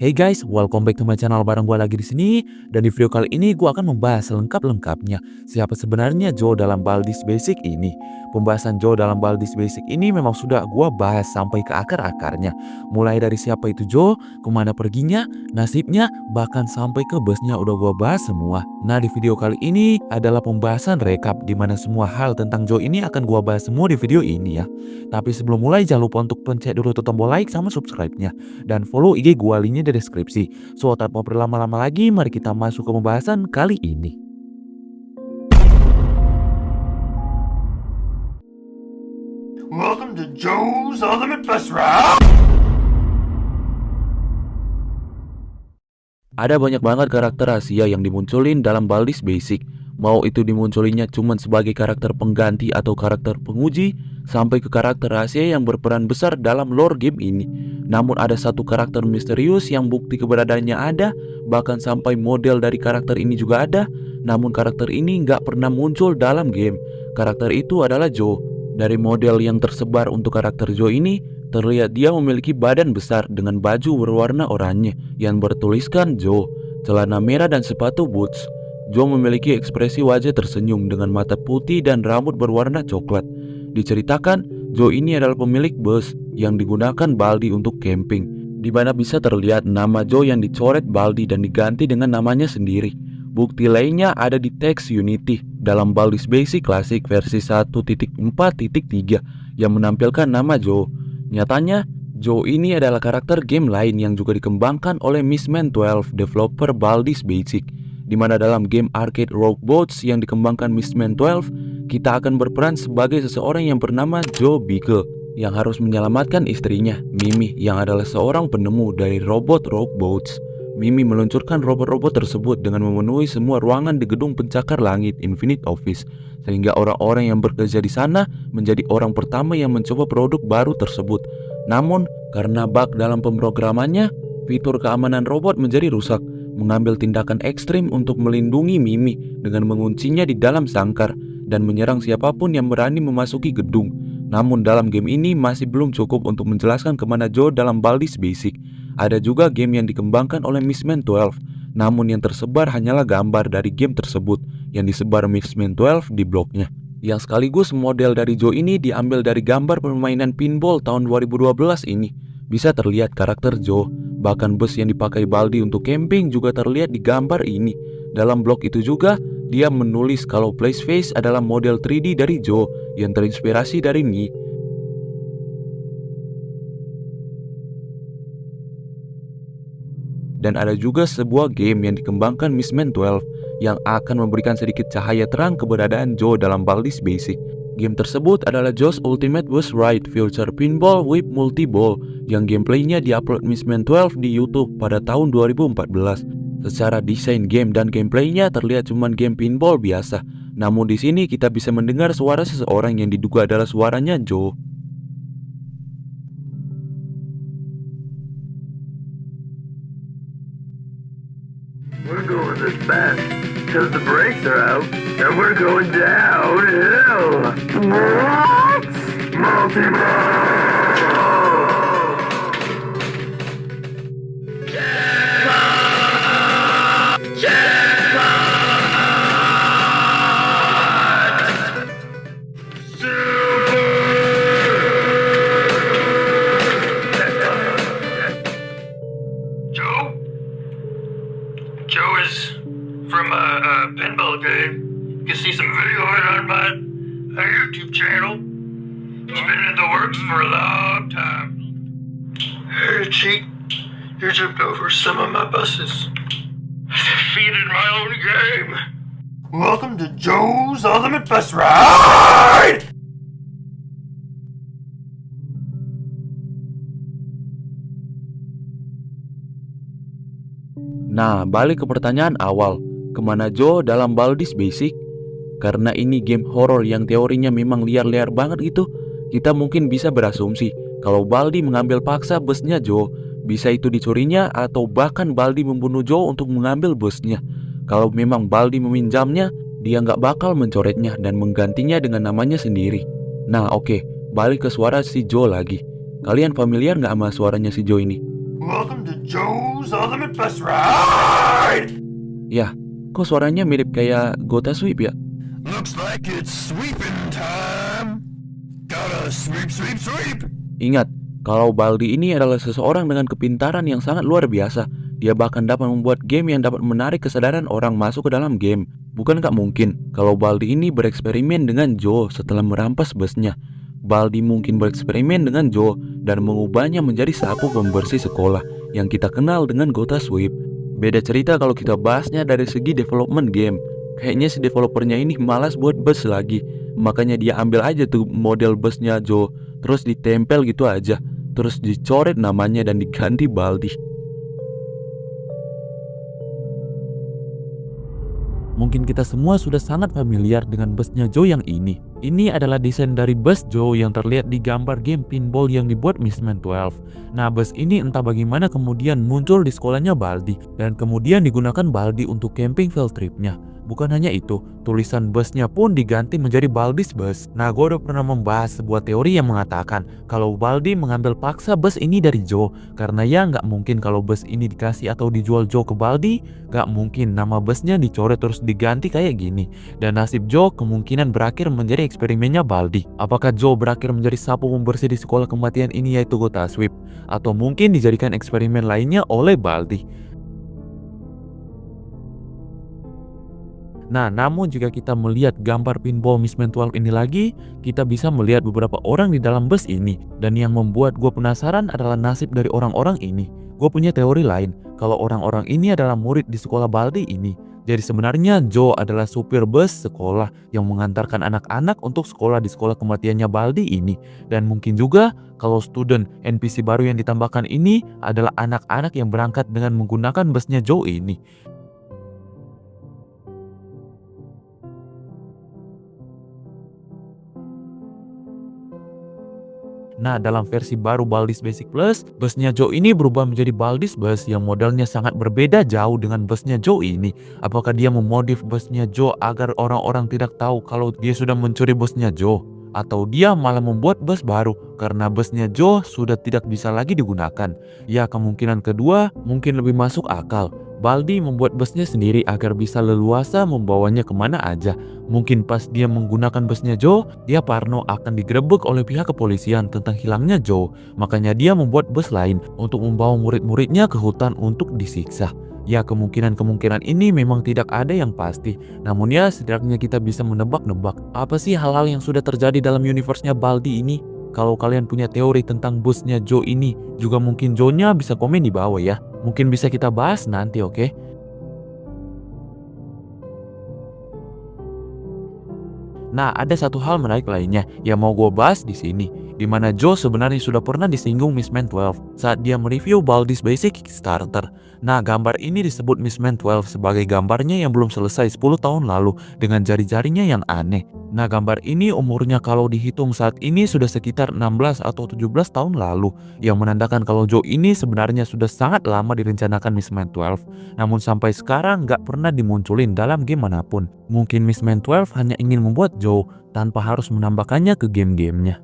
Hey guys, welcome back to my channel. Bareng gue lagi di sini, dan di video kali ini gue akan membahas selengkap-lengkapnya siapa sebenarnya Joe dalam Baldi's Basic ini. Pembahasan Joe dalam Baldi's Basic ini memang sudah gue bahas sampai ke akar-akarnya. Mulai dari siapa itu Joe, kemana perginya, nasibnya, bahkan sampai ke busnya udah gue bahas semua. Nah, di video kali ini adalah pembahasan rekap di mana semua hal tentang Joe ini akan gue bahas semua di video ini ya. Tapi sebelum mulai jangan lupa untuk pencet dulu tombol like sama subscribe-nya. Dan follow IG gua, linknya di deskripsi. So tanpa berlama-lama lagi, mari kita masuk ke pembahasan kali ini. Welcome to Joe's Ultimate Bus Ride. Ada banyak banget karakter rahasia yang dimunculin dalam Baldi's Basic. Mau itu dimunculinnya cuman sebagai karakter pengganti atau karakter penguji, sampai ke karakter rahasia yang berperan besar dalam lore game ini. Namun ada satu karakter misterius yang bukti keberadaannya ada, bahkan sampai model dari karakter ini juga ada, namun karakter ini nggak pernah muncul dalam game. Karakter itu adalah Joe. Dari model yang tersebar untuk karakter Joe ini, terlihat dia memiliki badan besar dengan baju berwarna oranye yang bertuliskan Joe, celana merah dan sepatu boots. Joe memiliki ekspresi wajah tersenyum dengan mata putih dan rambut berwarna coklat. Diceritakan, Joe ini adalah pemilik bus yang digunakan Baldi untuk camping, di mana bisa terlihat nama Joe yang dicoret Baldi dan diganti dengan namanya sendiri. Bukti lainnya ada di teks Unity dalam Baldi's Basic Classic versi 1.4.3 yang menampilkan nama Joe. Nyatanya, Joe ini adalah karakter game lain yang juga dikembangkan oleh Mistman 12, developer Baldi's Basic, di mana dalam game arcade Rogue Boats yang dikembangkan Mistman 12, kita akan berperan sebagai seseorang yang bernama Joe Beagle yang harus menyelamatkan istrinya, Mimi, yang adalah seorang penemu dari robot Rogue Boats. Mimi meluncurkan robot-robot tersebut dengan memenuhi semua ruangan di gedung pencakar langit Infinite Office, sehingga orang-orang yang bekerja di sana menjadi orang pertama yang mencoba produk baru tersebut. Namun, karena bug dalam pemrogramannya, fitur keamanan robot menjadi rusak, mengambil tindakan ekstrim untuk melindungi Mimi dengan menguncinya di dalam sangkar dan menyerang siapapun yang berani memasuki gedung. Namun dalam game ini masih belum cukup untuk menjelaskan kemana Joe dalam Baldi's Basic. Ada juga game yang dikembangkan oleh Mistman 12, namun yang tersebar hanyalah gambar dari game tersebut yang disebar Mistman 12 di blognya. Yang sekaligus model dari Joe ini diambil dari gambar permainan pinball tahun 2012 ini. Bisa terlihat karakter Joe, bahkan bus yang dipakai Baldi untuk camping juga terlihat di gambar ini. Dalam blog itu juga, dia menulis kalau Placeface adalah model 3D dari Joe yang terinspirasi dari Mi. Dan ada juga sebuah game yang dikembangkan Mistman 12 yang akan memberikan sedikit cahaya terang keberadaan Joe dalam Baldi's Basic. Game tersebut adalah Joe's Ultimate Bus Ride Future Pinball with Multi-Ball yang gameplaynya diupload Mistman 12 di YouTube pada tahun 2014. Secara desain game dan gameplaynya terlihat cuma game pinball biasa. Namun di sini kita bisa mendengar suara seseorang yang diduga adalah suaranya Joe. We're going this fast because the brakes are out and we're going downhill. What? Multi-ball! Joe is from a pinball game. You can see some video of it on my YouTube channel. It's been in the works for a long time. Hey, cheat. You jumped over some of my buses. Defeated my own game. Welcome to Joe's Ultimate Bus Ride! Nah, balik ke pertanyaan awal, kemana Joe dalam Baldi's Basic? Karena ini game horror yang teorinya memang liar-liar banget gitu, kita mungkin bisa berasumsi kalau Baldi mengambil paksa busnya Joe. Bisa itu dicurinya atau bahkan Baldi membunuh Joe untuk mengambil busnya. Kalau memang Baldi meminjamnya, dia nggak bakal mencoretnya dan menggantinya dengan namanya sendiri. Nah oke, balik ke suara si Joe lagi. Kalian familiar nggak sama suaranya si Joe ini? Welcome to Joe's Ultimate Bus Ride! Yah, kok suaranya mirip kayak Gota Sweep ya? Looks like it's sweeping time. Gotta sweep, sweep, sweep. Ingat, kalau Baldi ini adalah seseorang dengan kepintaran yang sangat luar biasa. Dia bahkan dapat membuat game yang dapat menarik kesadaran orang masuk ke dalam game. Bukan gak mungkin kalau Baldi ini bereksperimen dengan Joe setelah merampas busnya. Baldi mungkin bereksperimen dengan Joe dan mengubahnya menjadi sapu pembersih sekolah yang kita kenal dengan Gota Sweep. Beda cerita kalau kita bahasnya dari segi development game. Kayaknya si developernya ini malas buat bus lagi. Makanya dia ambil aja tuh model busnya Joe, terus ditempel gitu aja, terus dicoret namanya dan diganti Baldi. Mungkin kita semua sudah sangat familiar dengan busnya Joe yang ini. Ini adalah desain dari bus Joe yang terlihat di gambar game pinball yang dibuat Mistman 12. Nah, bus ini entah bagaimana kemudian muncul di sekolahnya Baldi dan kemudian digunakan Baldi untuk camping field tripnya. Bukan hanya itu, tulisan busnya pun diganti menjadi Baldi's Bus. Nah, gue udah pernah membahas sebuah teori yang mengatakan kalau Baldi mengambil paksa bus ini dari Joe, karena ya nggak mungkin kalau bus ini dikasih atau dijual Joe ke Baldi, nggak mungkin nama busnya dicoret terus diganti kayak gini. Dan nasib Joe kemungkinan berakhir menjadi eksperimennya Baldi. Apakah Joe berakhir menjadi sapu pembersih di sekolah kematian ini yaitu Gota Sweep, atau mungkin dijadikan eksperimen lainnya oleh Baldi. Nah, namun jika kita melihat gambar pinball Mistman 12 ini lagi, kita bisa melihat beberapa orang di dalam bus ini. Dan yang membuat gue penasaran adalah nasib dari orang-orang ini. Gue punya teori lain, kalau orang-orang ini adalah murid di sekolah Baldi ini. Jadi sebenarnya Joe adalah supir bus sekolah yang mengantarkan anak-anak untuk sekolah di sekolah kematiannya Baldi ini. Dan mungkin juga kalau student NPC baru yang ditambahkan ini adalah anak-anak yang berangkat dengan menggunakan busnya Joe ini. Nah, dalam versi baru Baldi's Basic Plus, busnya Joe ini berubah menjadi Baldi's Bus yang modelnya sangat berbeda jauh dengan busnya Joe ini. Apakah dia memodif busnya Joe agar orang-orang tidak tahu kalau dia sudah mencuri busnya Joe? Atau dia malah membuat bus baru karena busnya Joe sudah tidak bisa lagi digunakan? Ya, kemungkinan kedua mungkin lebih masuk akal. Baldi membuat busnya sendiri agar bisa leluasa membawanya kemana aja. Mungkin pas dia menggunakan busnya Joe, dia parno akan digerebek oleh pihak kepolisian tentang hilangnya Joe. Makanya dia membuat bus lain untuk membawa murid-muridnya ke hutan untuk disiksa. Ya, kemungkinan-kemungkinan ini memang tidak ada yang pasti. Namun ya, setidaknya kita bisa menebak-nebak apa sih hal-hal yang sudah terjadi dalam universe-nya Baldi ini. Kalau kalian punya teori tentang busnya Joe ini, juga mungkin Joe-nya bisa komen di bawah ya. Mungkin bisa kita bahas nanti, oke? Nah, ada satu hal menarik lainnya yang mau gue bahas di sini, di mana Joe sebenarnya sudah pernah disinggung Mistman 12 saat dia mereview Baldi's Basic Kickstarter. Nah, gambar ini disebut Mistman 12 sebagai gambarnya yang belum selesai 10 tahun lalu dengan jari-jarinya yang aneh. Nah, gambar ini umurnya kalau dihitung saat ini sudah sekitar 16 atau 17 tahun lalu, yang menandakan kalau Joe ini sebenarnya sudah sangat lama direncanakan Mistman 12, namun sampai sekarang nggak pernah dimunculin dalam game manapun. Mungkin Mistman 12 hanya ingin membuat Joe tanpa harus menambahkannya ke game-gamenya.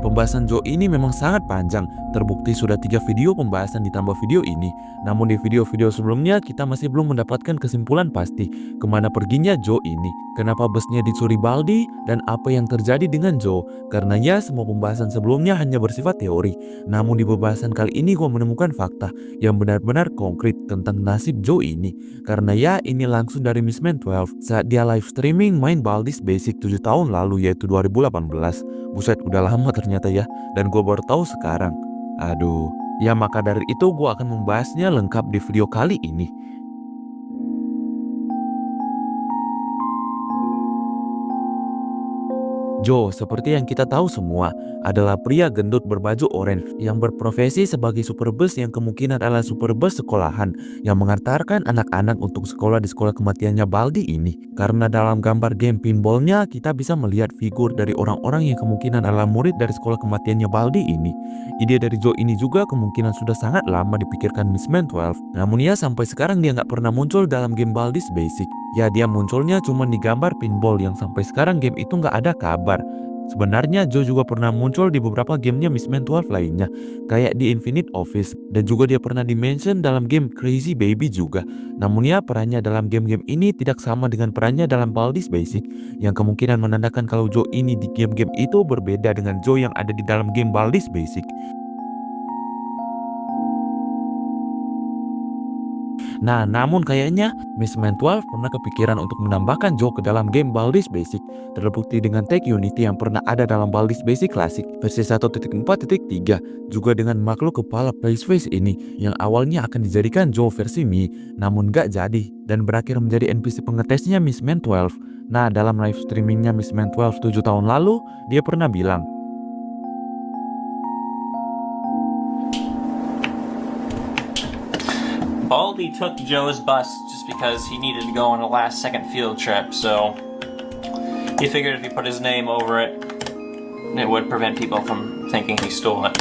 Pembahasan Joe ini memang sangat panjang, terbukti sudah 3 video pembahasan ditambah video ini. Namun di video-video sebelumnya kita masih belum mendapatkan kesimpulan pasti kemana perginya Joe ini, kenapa busnya dicuri Baldi, dan apa yang terjadi dengan Joe. Karena ya semua pembahasan sebelumnya hanya bersifat teori, namun di pembahasan kali ini gue menemukan fakta yang benar-benar konkret tentang nasib Joe ini. Karena ya ini langsung dari Mistman 12 saat dia live streaming main Baldi's Basic 7 tahun lalu yaitu 2018. Buset, udah lama ternyata ya, dan gue baru tahu sekarang. Aduh, ya maka dari itu gue akan membahasnya lengkap di video kali ini. Joe, seperti yang kita tahu semua, adalah pria gendut berbaju oranye yang berprofesi sebagai superbus yang kemungkinan adalah superbus sekolahan yang mengantarkan anak-anak untuk sekolah di sekolah kematiannya Baldi ini. Karena dalam gambar game pinballnya kita bisa melihat figur dari orang-orang yang kemungkinan adalah murid dari sekolah kematiannya Baldi ini. Ide dari Joe ini juga kemungkinan sudah sangat lama dipikirkan Mistman 12. Namun ya sampai sekarang dia nggak pernah muncul dalam game Baldi's Basic. Ya dia munculnya cuma di gambar pinball yang sampai sekarang game itu nggak ada kabar. Sebenarnya Joe juga pernah muncul di beberapa gamenya Mistman 12 lainnya, kayak di Infinite Office, dan juga dia pernah di-mention dalam game Crazy Baby juga. Namun ya perannya dalam game-game ini tidak sama dengan perannya dalam Baldi's Basic, yang kemungkinan menandakan kalau Joe ini di game-game itu berbeda dengan Joe yang ada di dalam game Baldi's Basic. Nah, namun kayaknya Mistman 12 pernah kepikiran untuk menambahkan Joe ke dalam game Baldi's Basic, terbukti dengan tag Unity yang pernah ada dalam Baldi's Basic Classic versi 1.4.3, juga dengan makhluk kepala Face ini yang awalnya akan dijadikan Joe versi Mii, namun gak jadi dan berakhir menjadi NPC pengetesnya Mistman 12. Nah, dalam live streamingnya Mistman 12 7 tahun lalu, dia pernah bilang, Baldy took Joe's bus just because he needed to go on a last-second field trip, so he figured if he put his name over it, it would prevent people from thinking he stole it.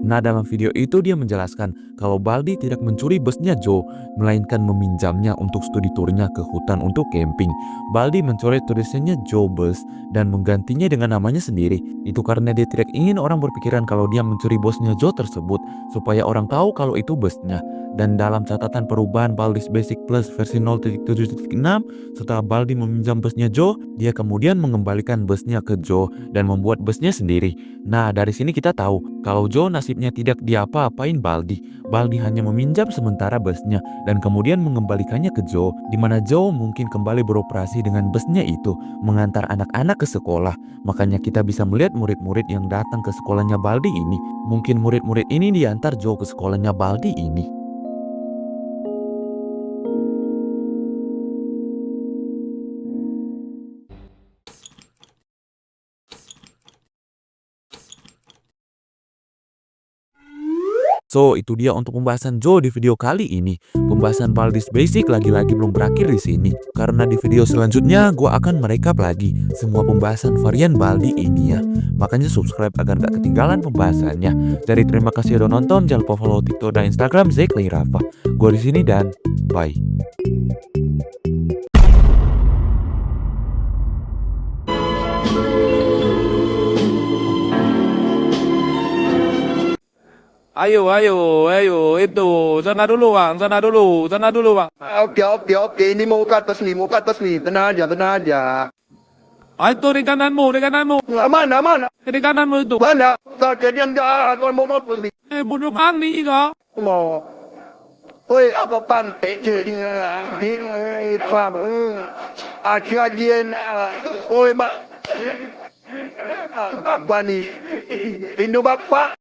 Nah, dalam video itu dia menjelaskan kalau Baldi tidak mencuri busnya Joe, melainkan meminjamnya untuk studi turnya ke hutan untuk camping. Baldi mencoret tulisannya Joe Bus dan menggantinya dengan namanya sendiri. Itu karena dia tidak ingin orang berpikiran kalau dia mencuri busnya Joe tersebut, supaya orang tahu kalau itu busnya. Dan dalam catatan perubahan Baldi's Basic Plus versi 0.7.6, setelah Baldi meminjam busnya Joe, dia kemudian mengembalikan busnya ke Joe dan membuat busnya sendiri. Nah, dari sini kita tahu kalau Joe nasibnya tidak diapa-apain Baldi. Baldi hanya meminjam sementara busnya dan kemudian mengembalikannya ke Joe, di mana Joe mungkin kembali beroperasi dengan busnya itu, mengantar anak-anak ke sekolah. Makanya kita bisa melihat murid-murid yang datang ke sekolahnya Baldi ini. Mungkin murid-murid ini diantar Joe ke sekolahnya Baldi ini. So, itu dia untuk pembahasan Joe di video kali ini. Pembahasan Baldi's Basic lagi-lagi belum berakhir di sini. Karena di video selanjutnya, gue akan merekap lagi semua pembahasan varian Baldi ini ya. Makanya subscribe agar gak ketinggalan pembahasannya. Jadi terima kasih udah nonton. Jangan lupa follow TikTok dan Instagram Zekli Rafa. Gue di sini dan bye. Ayo, itu, sana dulu bang, sana dulu bang. Oke, ini mau ke atas nih, tenang aja. Itu di kananmu, Mana? di kananmu itu. Mana? Kejadian dah, kalau mau nih. Bunuh kami kau. Mau. Oi, apa pantai jadi ini paham. Kejadian, oi, apa nih? Indo bapak.